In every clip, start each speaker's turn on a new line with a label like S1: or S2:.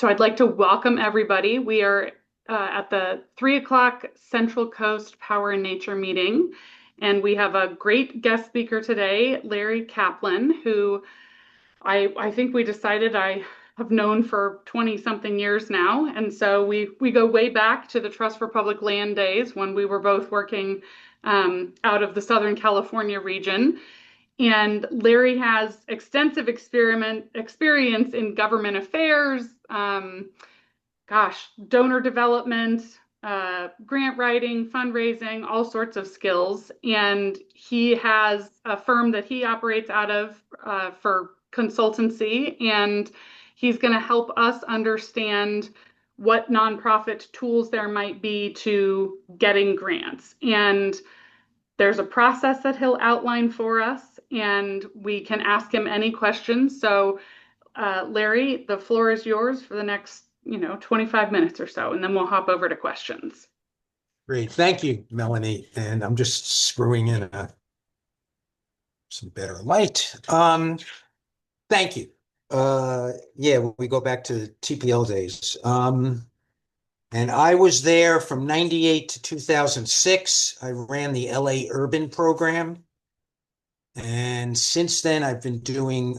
S1: So I'd like to welcome everybody. We are at the 3 o'clock Central Coast Power and Nature meeting, and we have a great guest speaker today, Larry Kaplan, who I think we decided I have known for 20 something years now. And so we go way back to the Trust for Public Land days when we were both working out of the Southern California region. And Larry has extensive experience in government affairs, donor development, grant writing, fundraising, all sorts of skills. And he has a firm that he operates out of for consultancy, and he's going to help us understand what nonprofit tools there might be to getting grants. And there's a process that he'll outline for us, and we can ask him any questions. So, Larry, the floor is yours for the next, 25 minutes or so, and then we'll hop over to questions.
S2: Great. Thank you, Melanie. And I'm just screwing in some better light. Thank you. Yeah, we go back to TPL days. And I was there from 98 to 2006. I ran the LA Urban program. And since then, I've been doing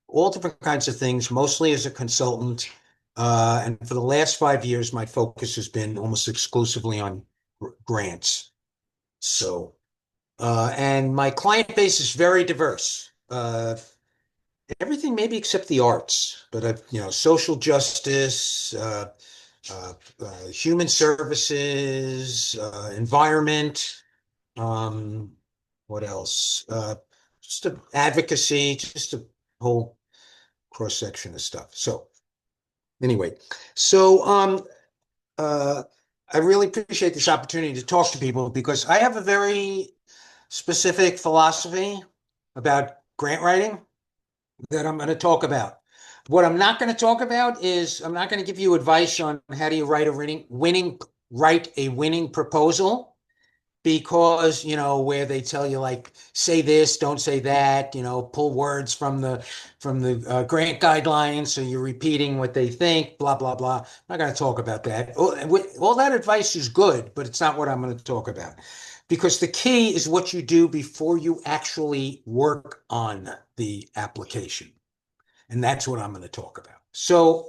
S2: all different kinds of things, mostly as a consultant. And for the last 5 years, my focus has been almost exclusively on grants. So, and my client base is very diverse. Everything maybe except the arts, but I've, social justice, human services, environment, what else? Just advocacy, just a whole cross section of stuff. So anyway, so I really appreciate this opportunity to talk to people because I have a very specific philosophy about grant writing that I'm going to talk about. What I'm not going to talk about is I'm not going to give you advice on how do you write a winning proposal, because where they tell you, like, say this, don't say that, pull words from the grant guidelines, so you're repeating what they think, blah blah blah. I'm not going to talk about that. All that advice is good, but it's not what I'm going to talk about, because the key is what you do before you actually work on the application, and that's what I'm going to talk about. So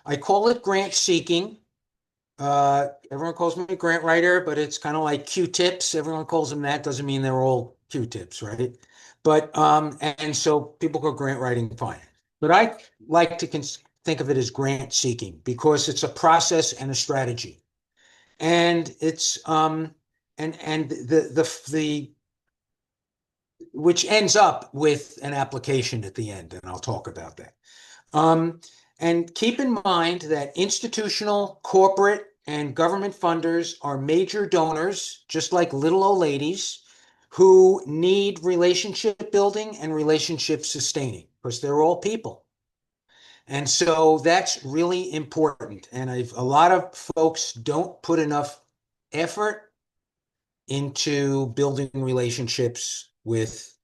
S2: I call it grant seeking. Everyone calls me a grant writer, but it's kind of like Q-tips. Everyone calls them that. Doesn't mean they're all Q-tips, right? But and so people call grant writing fine. But I like to think of it as grant seeking because it's a process and a strategy, and it's and the which ends up with an application at the end, and I'll talk about that. And keep in mind that institutional, corporate, and government funders are major donors, just like little old ladies, who need relationship building and relationship sustaining, because they're all people. And so that's really important. And a lot of folks don't put enough effort into building relationships with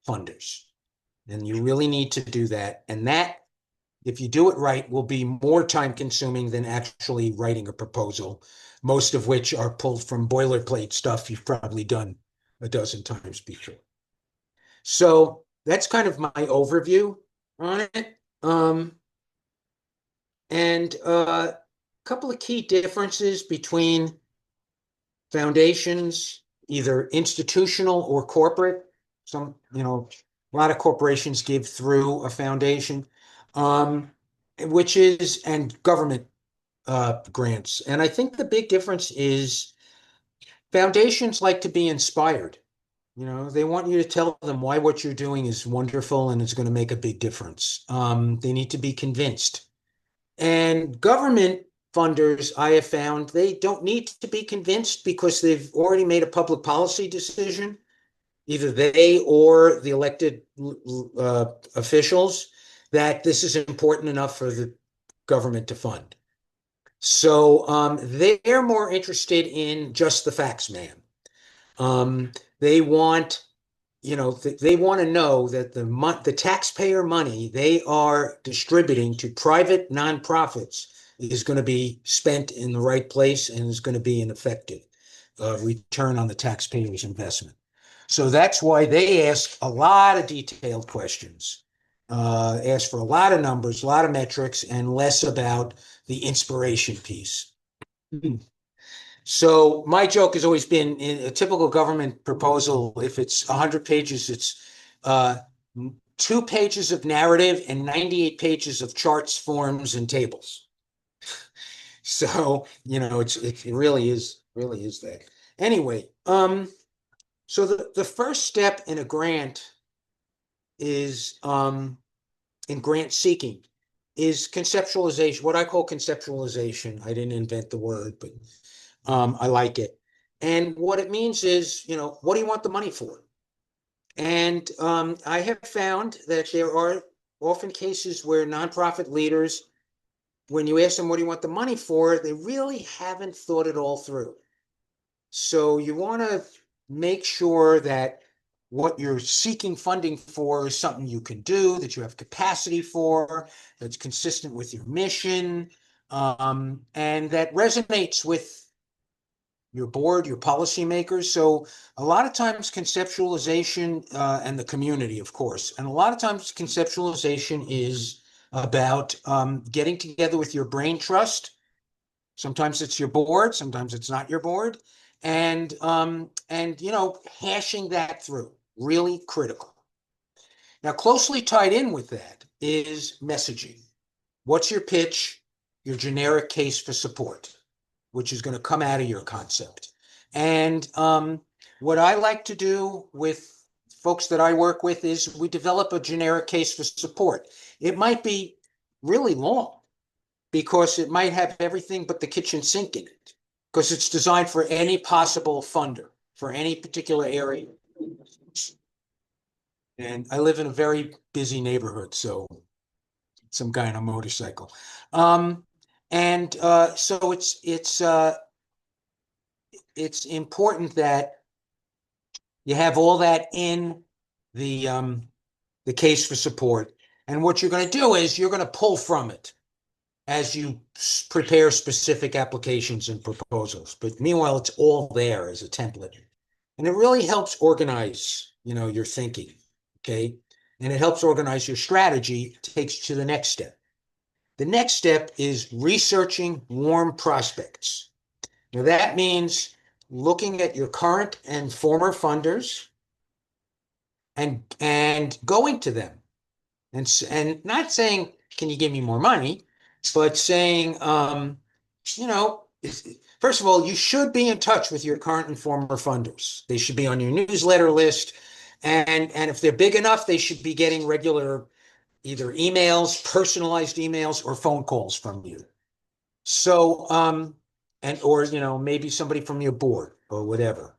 S2: funders. And you really need to do that. And that, if you do it right, will be more time consuming than actually writing a proposal, most of which are pulled from boilerplate stuff you've probably done a dozen times before. So that's kind of my overview on it. And a couple of key differences between foundations, either institutional or corporate. A lot of corporations give through a foundation. And government grants. And I think the big difference is foundations like to be inspired. They want you to tell them why what you're doing is wonderful and it's going to make a big difference. They need to be convinced. And government funders, I have found, they don't need to be convinced because they've already made a public policy decision, either they or the elected officials, that this is important enough for the government to fund. So they're more interested in just the facts, man. They want they want to know that the taxpayer money they are distributing to private nonprofits is going to be spent in the right place and is going to be an effective return on the taxpayer's investment. So that's why they ask a lot of detailed questions, ask for a lot of numbers, a lot of metrics, and less about the inspiration piece. So my joke has always been in a typical government proposal, if it's 100 pages, it's uh, 2 pages of narrative and 98 pages of charts, forms, and tables. So, it really is that. Anyway, so the first step in a grant is in grant seeking is conceptualization, what I call conceptualization. I didn't invent the word, but I like it. And what it means is, what do you want the money for? And I have found that there are often cases where nonprofit leaders, when you ask them, what do you want the money for? They really haven't thought it all through. So you want to make sure that what you're seeking funding for is something you can do, that you have capacity for, that's consistent with your mission, and that resonates with your board, your policymakers. So a lot of times conceptualization and the community, of course, and a lot of times conceptualization is about getting together with your brain trust. Sometimes it's your board, sometimes it's not your board, and hashing that through, really critical. Now, closely tied in with that is messaging. What's your pitch, your generic case for support, which is going to come out of your concept. And what I like to do with folks that I work with is we develop a generic case for support. It might be really long because it might have everything but the kitchen sink in it, because it's designed for any possible funder for any particular area. And I live in a very busy neighborhood, so some guy on a motorcycle. So it's important that you have all that in the case for support. And what you're going to do is you're going to pull from it as you prepare specific applications and proposals. But meanwhile, it's all there as a template. And it really helps organize, your thinking, okay? And it helps organize your strategy, takes you to the next step. The next step is researching warm prospects. Now that means looking at your current and former funders and going to them and not saying, can you give me more money? But saying, you know, first of all, you should be in touch with your current and former funders. They should be on your newsletter list. And if they're big enough, they should be getting regular either emails, personalized emails, or phone calls from you. So, or, maybe somebody from your board or whatever.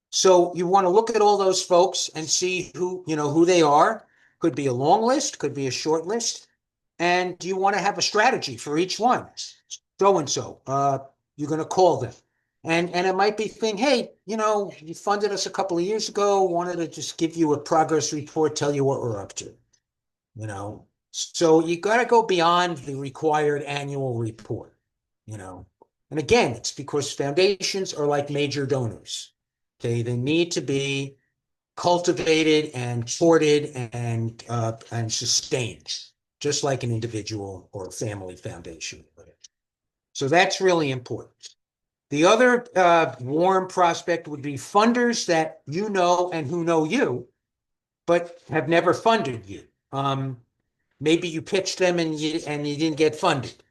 S2: So you want to look at all those folks and see who they are. Could be a long list, could be a short list. And you want to have a strategy for each one. So and so, you're going to call them. And it might be thing, hey, you funded us a couple of years ago, wanted to just give you a progress report, tell you what we're up to. So you got to go beyond the required annual report, And again, it's because foundations are like major donors. Okay, they need to be cultivated and courted and sustained, just like an individual or a family foundation. So that's really important. The other warm prospect would be funders that you know and who know you, but have never funded you. Maybe you pitched them and you didn't get funded.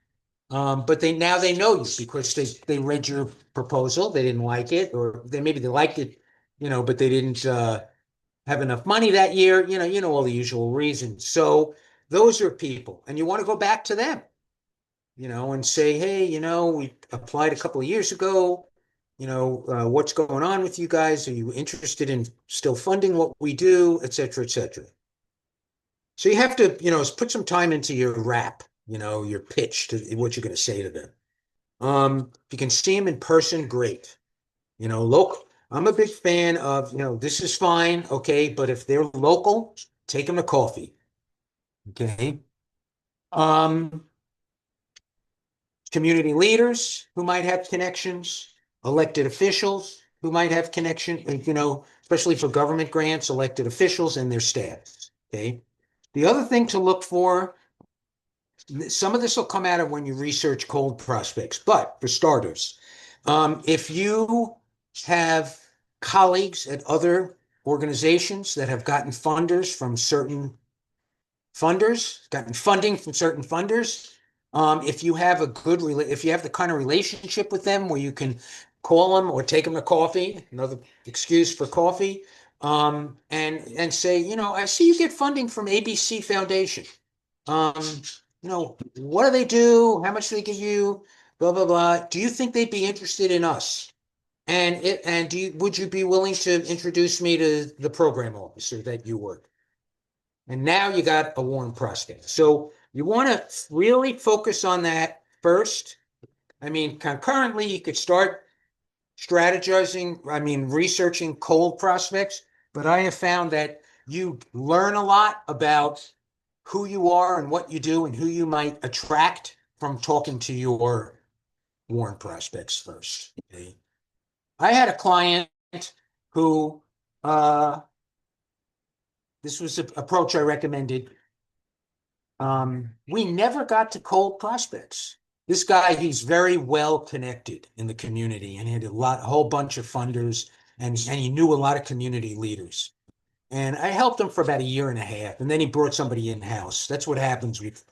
S2: But they know you because they read your proposal, they didn't like it, or maybe they liked it, but they didn't have enough money that year, all the usual reasons. So those are people, and you want to go back to them, and say, hey, we applied a couple of years ago. What's going on with you guys? Are you interested in still funding what we do, et cetera, et cetera? So you have to, put some time into your rap, your pitch to what you're going to say to them. If you can see them in person, great. Look, I'm a big fan of, this is fine, okay, but if they're local, take them to coffee, okay? Um, Community leaders who might have connections, elected officials who might have connection, especially for government grants, elected officials and their staffs, okay? The other thing to look for, some of this will come out of when you research cold prospects, but for starters, if you have colleagues at other organizations that have gotten gotten funding from certain funders, if you have if you have the kind of relationship with them where you can call them or take them to coffee, another excuse for coffee, and say, I see you get funding from ABC Foundation. Um, what do they do? How much do they give you? Blah, blah, blah. Do you think they'd be interested in us? And would you be willing to introduce me to the program officer that you work? And now you got a warm prospect. So you want to really focus on that first. I mean, concurrently, you could start researching cold prospects, but I have found that you learn a lot about who you are and what you do and who you might attract from talking to your warm prospects first. Okay? I had a client who, this was an approach I recommended. We never got to cold prospects. This guy, he's very well connected in the community and he had a whole bunch of funders and he knew a lot of community leaders. And I helped him for about a year and a half. And then he brought somebody in-house. That's what happens with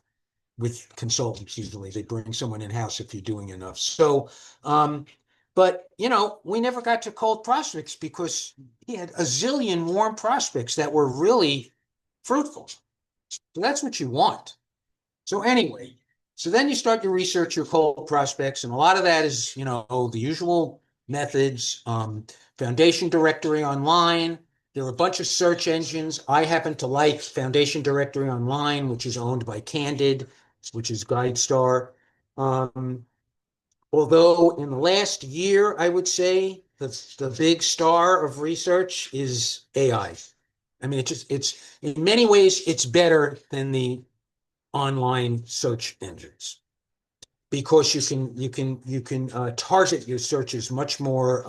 S2: consultants usually. They bring someone in-house if you're doing enough. So, but we never got to cold prospects because he had a zillion warm prospects that were really fruitful. So that's what you want. So anyway, so then you start to research your cold prospects, and a lot of that is, the usual methods, Foundation Directory Online. There are a bunch of search engines. I happen to like Foundation Directory Online, which is owned by Candid, which is GuideStar. Although in the last year, I would say the big star of research is AI. I mean, it's in many ways, it's better than the online search engines because you can target your searches much more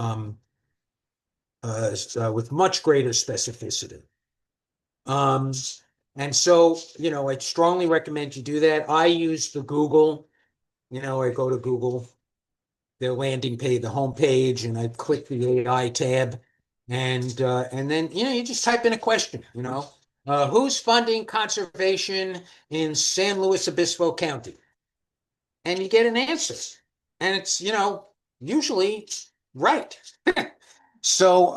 S2: with much greater specificity. Um, and so, I strongly recommend you do that. I use the Google, I go to Google, their landing page, the homepage, and I click the AI tab, and then you just type in a question, who's funding conservation in San Luis Obispo County? And you get an answer. And it's, usually right. So,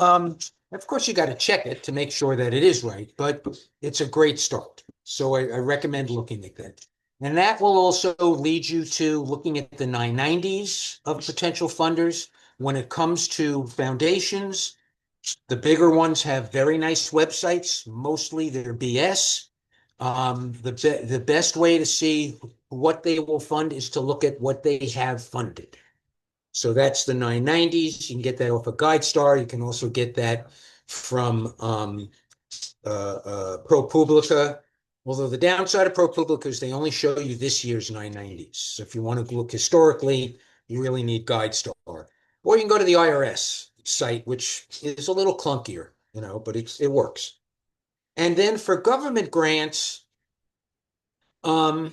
S2: of course, you got to check it to make sure that it is right, but it's a great start. So I recommend looking at that. And that will also lead you to looking at the 990s of potential funders. When it comes to foundations, the bigger ones have very nice websites. Mostly they're BS. The best way to see what they will fund is to look at what they have funded. So that's the 990s. You can get that off of GuideStar. You can also get that from ProPublica. Although the downside of ProPublica is they only show you this year's 990s. So if you want to look historically, you really need GuideStar. Or you can go to the IRS site, which is a little clunkier, but it works. And then for government grants, the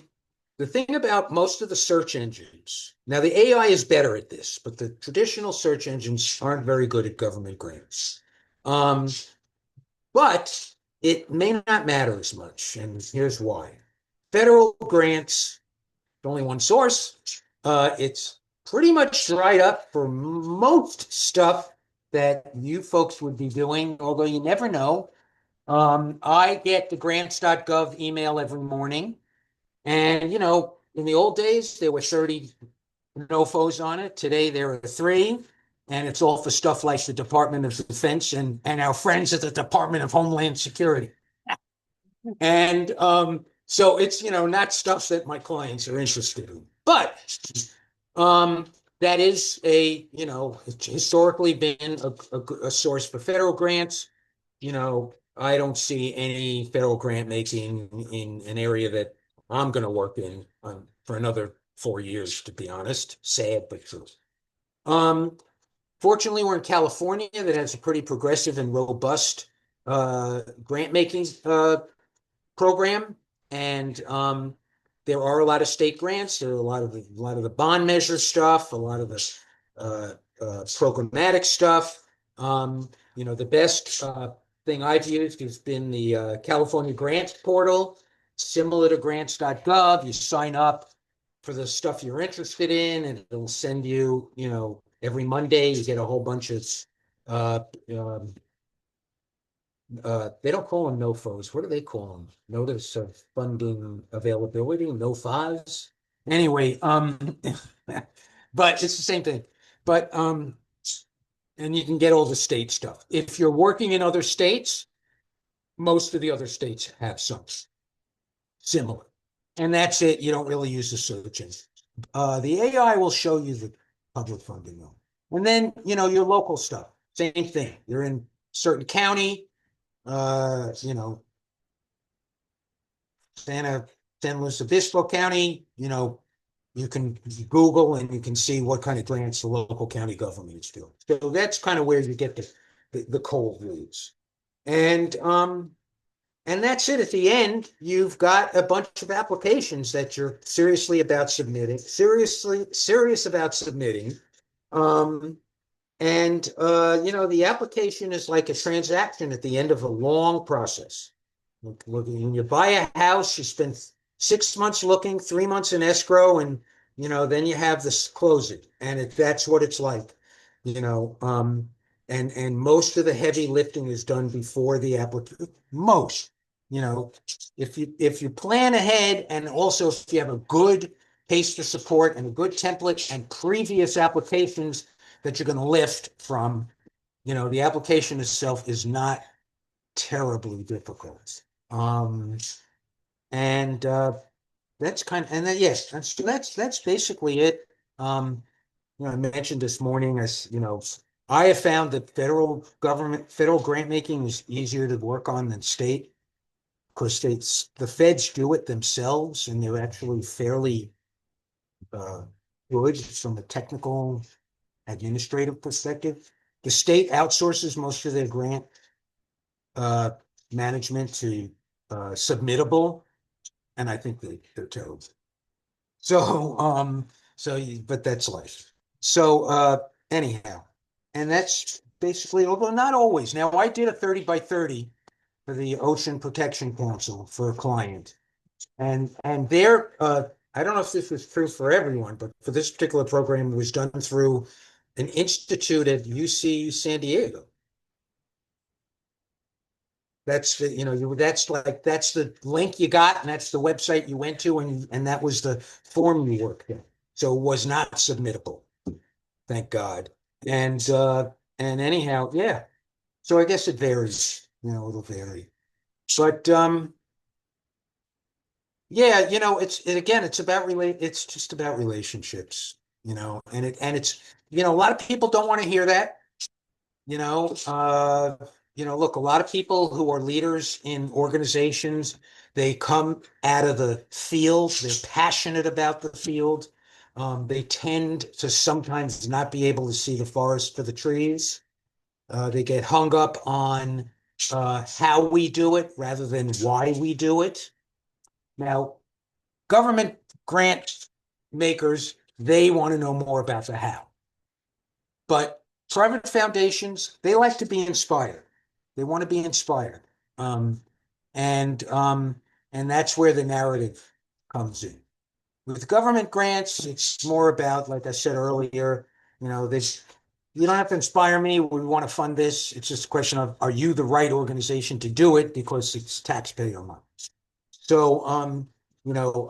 S2: thing about most of the search engines, now the AI is better at this, but the traditional search engines aren't very good at government grants. But it may not matter as much, and here's why. Federal grants, only one source. It's pretty much dried up for most stuff that you folks would be doing, although you never know. I get the grants.gov email every morning. And, in the old days, there were 30 no-fos on it. Today, there are 3. And it's all for stuff like the Department of Defense and our friends at the Department of Homeland Security. And so it's, not stuff that my clients are interested in. But that is it's historically been a source for federal grants. I don't see any federal grant making in an area that I'm going to work in for another 4 years, to be honest. Sad, but true. Um, Fortunately, we're in California that has a pretty progressive and robust grant making program, and there are a lot of state grants. There are a lot of the bond measure stuff, a lot of the uh, programmatic stuff. The best thing I've used has been the California Grants Portal, similar to grants.gov. You sign up for the stuff you're interested in, and it'll send you, every Monday you get a whole bunch of uh, um, they don't call them NOFOs. What do they call them? Notice of funding availability, NOFAs. Anyway, but it's the same thing. But and you can get all the state stuff. If you're working in other states, most of the other states have some similar. And that's it. You don't really use the search engine. The AI will show you the public funding though. And then, your local stuff, same thing. You're in certain county, uh, you know, Santa, San Luis Obispo County, you can Google and you can see what kind of grants the local county government is doing. So that's kind of where you get the cold leads. And that's it. At the end, you've got a bunch of applications that you're serious about submitting. Um, the application is like a transaction at the end of a long process. When you buy a house, you spend 6 months looking, 3 months in escrow, and then you have this closing, and that's what it's like. You know, and most of the heavy lifting is done before the application. Most, if you plan ahead, and also if you have a good taster support and a good template and previous applications that you're going to lift from, the application itself is not terribly difficult. And that's and then yes, that's basically it. I mentioned this morning, as I have found that federal grant making is easier to work on than state, because the feds do it themselves, and they're actually fairly uh, good from a technical administrative perspective. The state outsources most of their grant uh, management to submittable, and I think they're terrible. So, but that's life. So, anyhow, and that's basically, although not always. Now, I did a 30 by 30 for the Ocean Protection Council for a client, and there, I don't know if this was true for everyone, but for this particular program, it was done through an institute at UC San Diego. That's that's the link you got, and that's the website you went to, and that was the form you worked in. So it was not submittable, thank God. And anyhow, yeah. So I guess it varies, it'll vary. But yeah, it's just about relationships, and it's a lot of people don't want to hear that. You know, uh, look, a lot of people who are leaders in organizations, they come out of the field, they're passionate about the field. They tend to sometimes not be able to see the forest for the trees. They get hung up on how we do it rather than why we do it. Now, government grant makers, they want to know more about the how. But private foundations, they like to be inspired. They want to be inspired. Um, and um, and that's where the narrative comes in. With government grants, it's more about, like I said earlier, this you don't have to inspire me. We want to fund this. It's just a question of, are you the right organization to do it, because it's taxpayer money. So,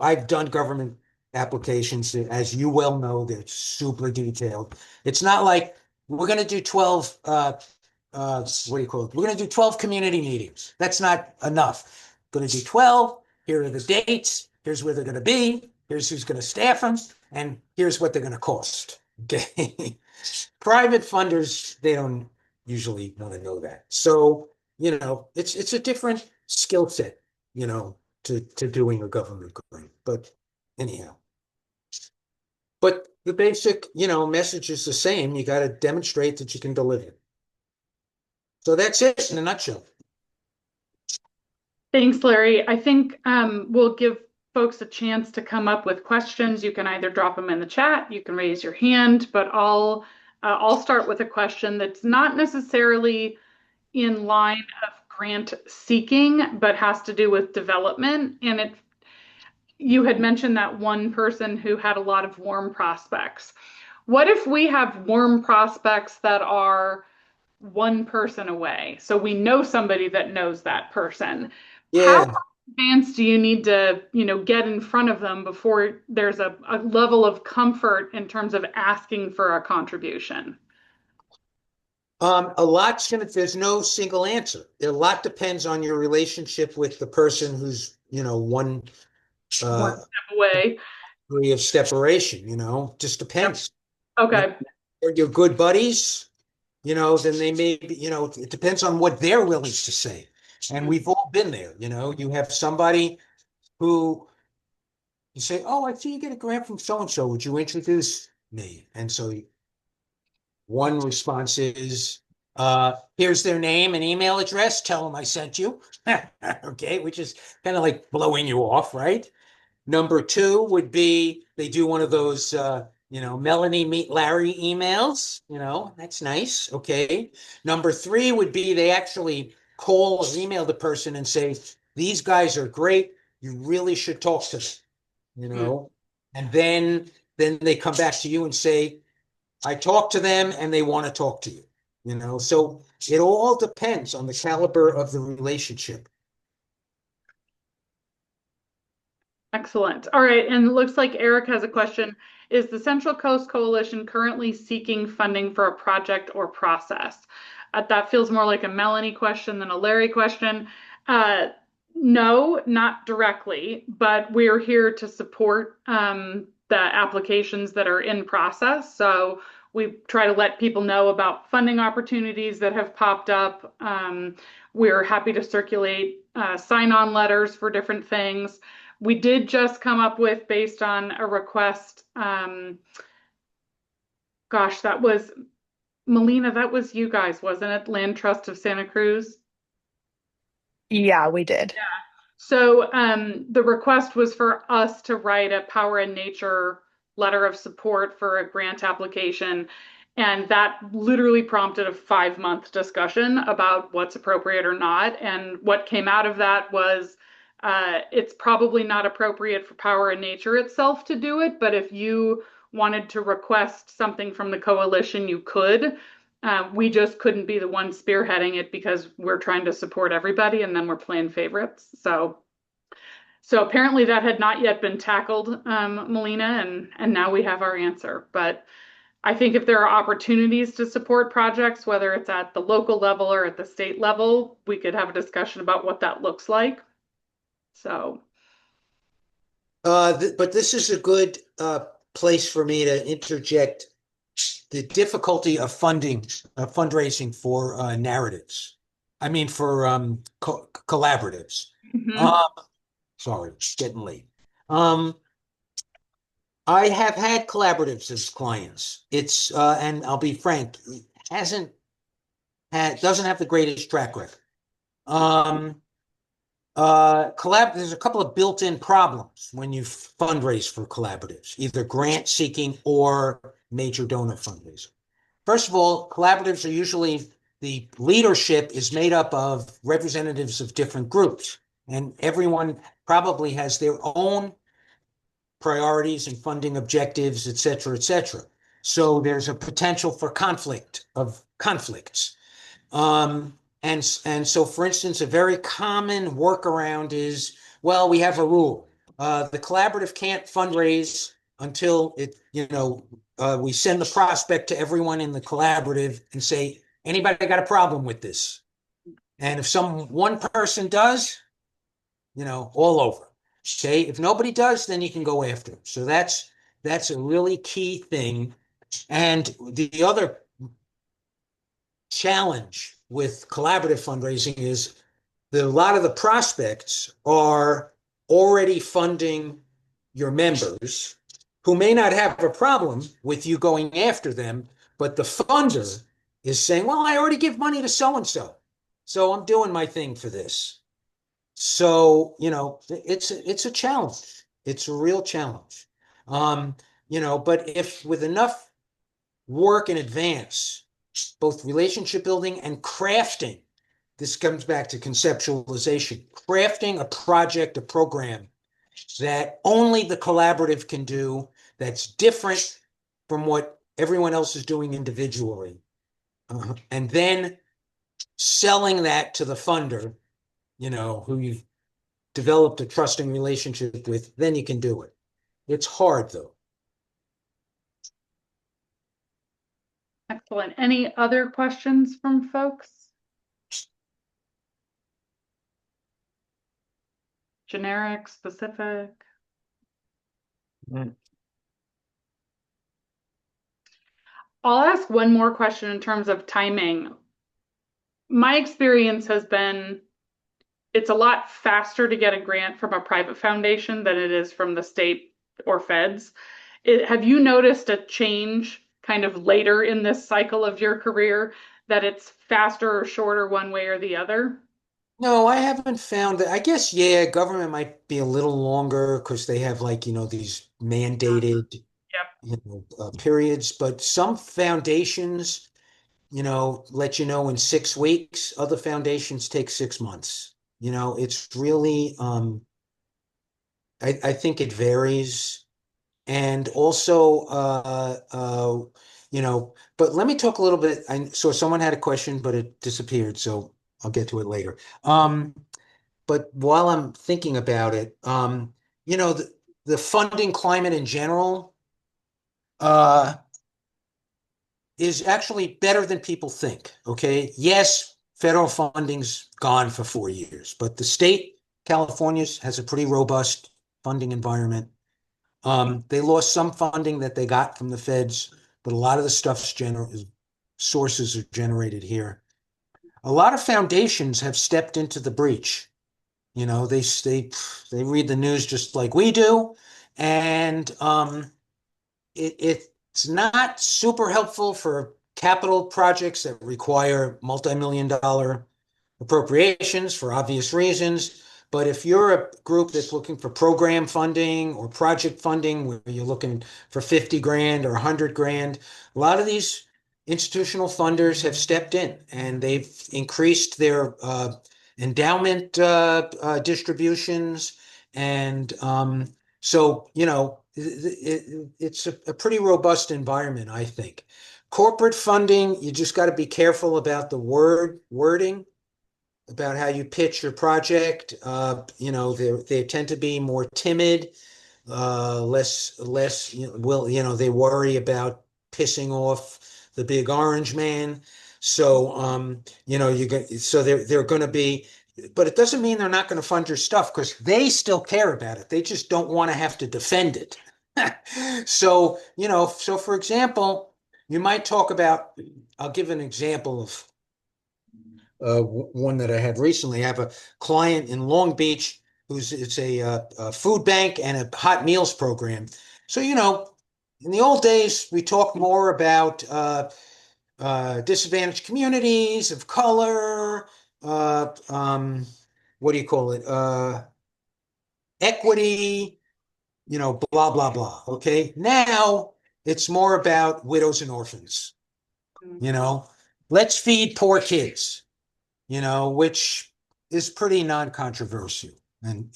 S2: I've done government applications. As you well know, they're super detailed. It's not like we're going to do 12, what do you call it? We're going to do 12 community meetings. That's not enough. Going to do 12. Here are the dates. Here's where they're going to be. Here's who's going to staff them. And here's what they're going to cost. Okay. Private funders, they don't usually want to know that. So, it's a different skill set, to doing a government grant. But anyhow, but the basic, message is the same. You got to demonstrate that you can deliver. So that's it in a nutshell.
S1: Thanks, Larry. I think we'll give folks a chance to come up with questions. You can either drop them in the chat, you can raise your hand, but I'll start with a question that's not necessarily in line of grant seeking, but has to do with development. And you had mentioned that one person who had a lot of warm prospects. What if we have warm prospects that are one person away? So we know somebody that knows that person. How
S2: Yeah.
S1: advanced do you need to, get in front of them before there's a level of comfort in terms of asking for a contribution?
S2: There's no single answer. A lot depends on your relationship with the person who's, one
S1: One
S2: uh
S1: step away.
S2: degree of separation, just
S1: Yep.
S2: depends. You
S1: Okay.
S2: know, if you're good buddies, then they may be, it depends on what they're willing to say. And we've all been there, you have somebody who you say, "Oh, I see you get a grant from so and so. Would you introduce me?" And so one response is, here's their name and email address. Tell them I sent you. Okay, which is kind of like blowing you off, right? Number two would be they do one of those, Melanie meet Larry emails. That's nice. Okay. Number three would be they actually call or email the person and say, these guys are great. You really should talk to them, you
S1: Mm.
S2: know, and then they come back to you and say, I talked to them and they want to talk to you, So it all depends on the caliber of the relationship.
S1: Excellent. All right. And it looks like Eric has a question. Is the Central Coast Coalition currently seeking funding for a project or process? That feels more like a Melanie question than a Larry question. Uh, no, not directly, but we're here to support the applications that are in process. So we try to let people know about funding opportunities that have popped up. We're happy to circulate sign-on letters for different things. We did just come up with, based on a request, gosh, that was Melina, that was you guys, wasn't it? Land Trust of Santa Cruz.
S3: Yeah, we did.
S1: So the request was for us to write a power and nature letter of support for a grant application. And that literally prompted a 5-month discussion about what's appropriate or not. And what came out of that was it's probably not appropriate for power and nature itself to do it, but if you wanted to request something from the coalition, you could. We just couldn't be the one spearheading it because we're trying to support everybody and then we're playing favorites. So apparently that had not yet been tackled, Melina, and now we have our answer. But I think if there are opportunities to support projects, whether it's at the local level or at the state level, we could have a discussion about what that looks like. So,
S2: But this is a good place for me to interject the difficulty of fundraising for narratives. I mean, for collaboratives.
S1: mhm.
S2: Um, Sorry, it's getting late. Um, I have had collaboratives as clients. And I'll be frank, hasn't doesn't have the greatest track record. Um, There's a couple of built-in problems when you fundraise for collaboratives, either grant seeking or major donor fundraising. First of all, collaboratives are usually the leadership is made up of representatives of different groups, and everyone probably has their own priorities and funding objectives, et cetera, et cetera. So there's a potential for conflicts. And so, for instance, a very common workaround is, well, we have a rule. The collaborative can't fundraise until we send the prospect to everyone in the collaborative and say, anybody got a problem with this? And if one person does, all over. Okay. If nobody does, then you can go after them. So that's a really key thing And the other challenge with collaborative fundraising is that a lot of the prospects are already funding your members who may not have a problem with you going after them, but the funder is saying, well, I already give money to so and so, so I'm doing my thing for this. So, it's a challenge. It's a real challenge. Um, but if with enough work in advance, both relationship building and crafting, this comes back to conceptualization, crafting a project, a program that only the collaborative can do, that's different from what everyone else is doing individually. And then selling that to the funder, who you've developed a trusting relationship with, then you can do it. It's hard though.
S1: Excellent. Any other questions from folks? Generic, specific? I'll ask one more question in terms of timing. My experience has been it's a lot faster to get a grant from a private foundation than it is from the state or feds. Have you noticed a change kind of later in this cycle of your career that it's faster or shorter one way or the other?
S2: No, I haven't found that. I guess, yeah, government might be a little longer because they have like, these mandated,
S1: Yep.
S2: periods, but some foundations, let you know in 6 weeks. Other foundations take 6 months. It's really, I think it varies. And also, but let me talk a little bit. So someone had a question, but it disappeared. So I'll get to it later. But while I'm thinking about it, the funding climate in general uh, is actually better than people think. Okay. Yes, federal funding's gone for 4 years, but the state, California's, has a pretty robust funding environment. They lost some funding that they got from the feds, but a lot of the sources are generated here. A lot of foundations have stepped into the breach. They read the news just like we do, and it's not super helpful for capital projects that require multi-million-dollar appropriations for obvious reasons. But if you're a group that's looking for program funding or project funding, where you're looking for 50 grand or 100 grand, a lot of these institutional funders have stepped in and they've increased their endowment distributions. And so, it's a pretty robust environment, I think. Corporate funding, you just got to be careful about the wording about how you pitch your project. They tend to be more timid, less, they worry about pissing off the big orange man. So, they're going to be, but it doesn't mean they're not going to fund your stuff because they still care about it. They just don't want to have to defend it. So, so for example, you might talk about, I'll give an example of one that I had recently. I have a client in Long Beach it's a food bank and a hot meals program. So, in the old days, we talked more about disadvantaged communities of color, what do you call it? Equity, blah, blah, blah. Okay. Now it's more about widows and orphans, you know, let's feed poor kids, which is pretty non-controversial. And,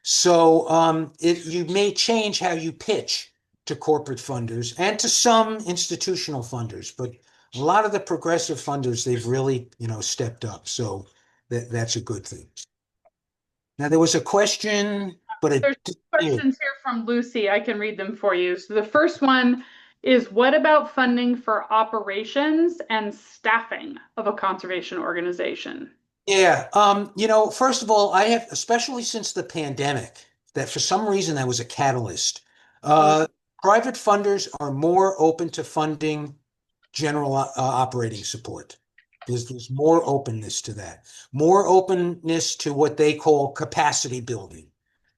S2: so you may change how you pitch to corporate funders and to some institutional funders, but a lot of the progressive funders, they've really, stepped up. So that's a good thing. Now, there was a question, but it
S1: There's questions here from Lucy. I can read them for you. So the first one is, what about funding for operations and staffing of a conservation organization?
S2: Yeah. First of all, I have, especially since the pandemic, that for some reason that was a catalyst. private funders are more open to funding general operating support. There's more openness to that, more openness to what they call capacity building,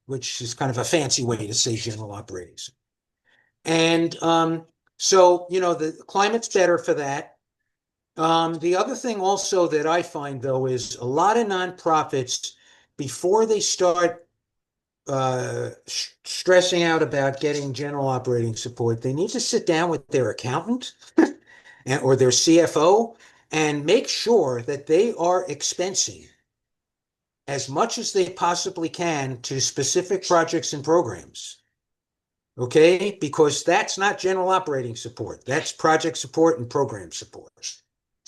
S2: which is kind of a fancy way to say general operating support. And so, the climate's better for that. The other thing also that I find, though, is a lot of nonprofits, before they start stressing out about getting general operating support, they need to sit down with their accountant or their CFO and make sure that they are expensing as much as they possibly can to specific projects and programs. Okay, because that's not general operating support. That's project support and program support.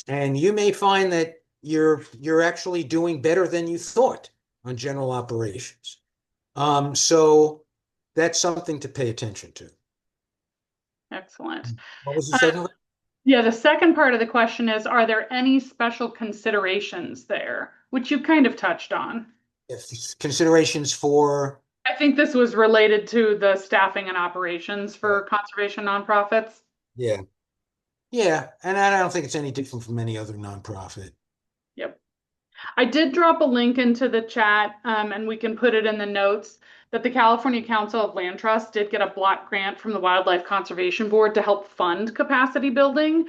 S2: And you may find that you're actually doing better than you thought on general operations. So that's something to pay attention to.
S1: Excellent.
S2: What was the second?
S1: Yeah, the second part of the question is, are there any special considerations there, which you kind of touched on?
S2: If considerations for?
S1: I think this was related to the staffing and operations for conservation nonprofits.
S2: Yeah. Yeah, and I don't think it's any different from any other nonprofit.
S1: Yep. I did drop a link into the chat, and we can put it in the notes, that the California Council of Land Trusts did get a block grant from the Wildlife Conservation Board to help fund capacity building.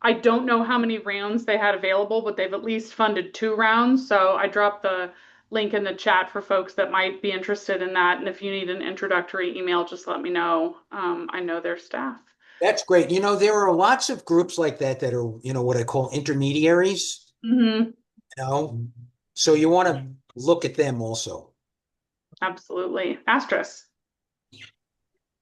S1: I don't know how many rounds they had available, but they've at least funded 2 rounds. So I dropped the link in the chat for folks that might be interested in that. And if you need an introductory email, just let me know. I know their staff.
S2: That's great. There are lots of groups like that are, what I call intermediaries.
S1: Mm-hmm.
S2: So you want to look at them also.
S1: Absolutely. Astris.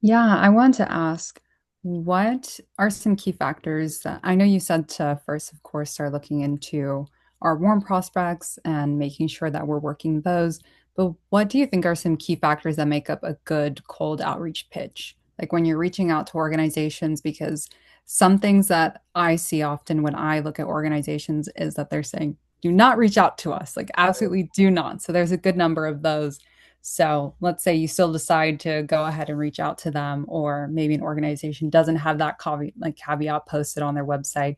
S4: Yeah, I want to ask, what are some key factors that I know you said to first, of course, start looking into our warm prospects and making sure that we're working those. But what do you think are some key factors that make up a good cold outreach pitch? Like when you're reaching out to organizations, because some things that I see often when I look at organizations is that they're saying, do not reach out to us, like absolutely do not. So there's a good number of those. So let's say you still decide to go ahead and reach out to them, or maybe an organization doesn't have that caveat posted on their website.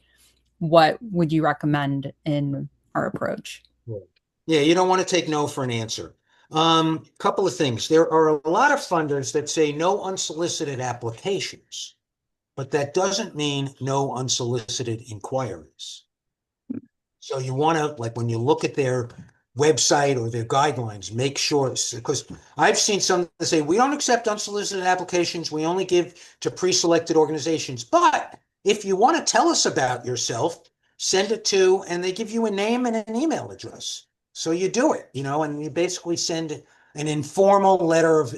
S4: What would you recommend in our approach?
S2: Yeah, you don't want to take no for an answer. Couple of things. There are a lot of funders that say no unsolicited applications, but that doesn't mean no unsolicited inquiries. So you want to, like, when you look at their website or their guidelines, make sure, because I've seen some that say, we don't accept unsolicited applications. We only give to pre-selected organizations. But if you want to tell us about yourself, send it to, and they give you a name and an email address. So you do it, and you basically send an informal letter of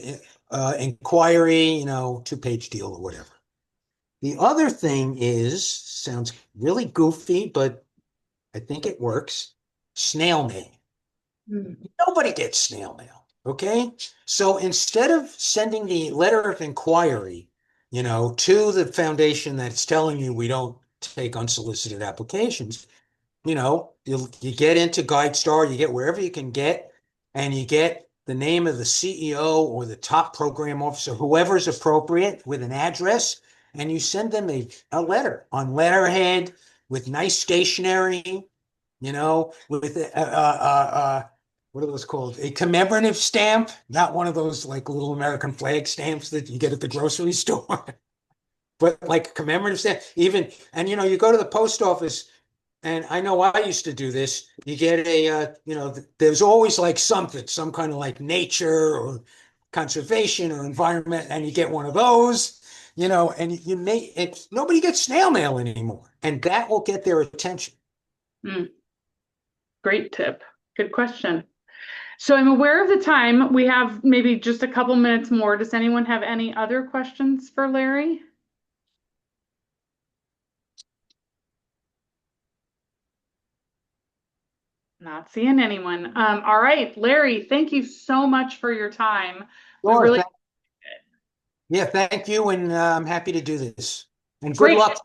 S2: inquiry, 2-page deal or whatever. The other thing sounds really goofy, but I think it works. Snail mail. Nobody gets snail mail. Okay. So instead of sending the letter of inquiry, to the foundation that's telling you we don't take unsolicited applications, you get into GuideStar, you get wherever you can get, and you get the name of the CEO or the top program officer, whoever is appropriate, with an address, and you send them a letter on letterhead with nice stationery, with what are those called? A commemorative stamp, not one of those like little American flag stamps that you get at the grocery store, but like a commemorative stamp. And you go to the post office, and I know I used to do this. You get there's always like something, some kind of like nature or conservation or environment, and you get one of those, and you make it. Nobody gets snail mail anymore, and that will get their attention.
S1: Great tip. Good question. So I'm aware of the time. We have maybe just a couple minutes more. Does anyone have any other questions for Larry? Not seeing anyone. All right, Larry, thank you so much for your time. We
S2: Sure,
S1: really
S2: yeah, thank you, and I'm happy to do this. And good
S1: Great.
S2: luck.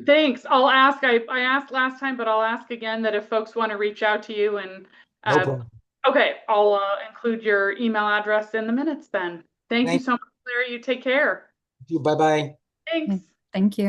S1: Thanks. I'll ask. I asked last time, but I'll ask again that if folks want to reach out to you and
S2: No problem.
S1: okay, I'll include your email address in the minutes then. Thank you so much, Larry. You take care.
S2: Bye-bye.
S1: Thanks.
S4: Thank you.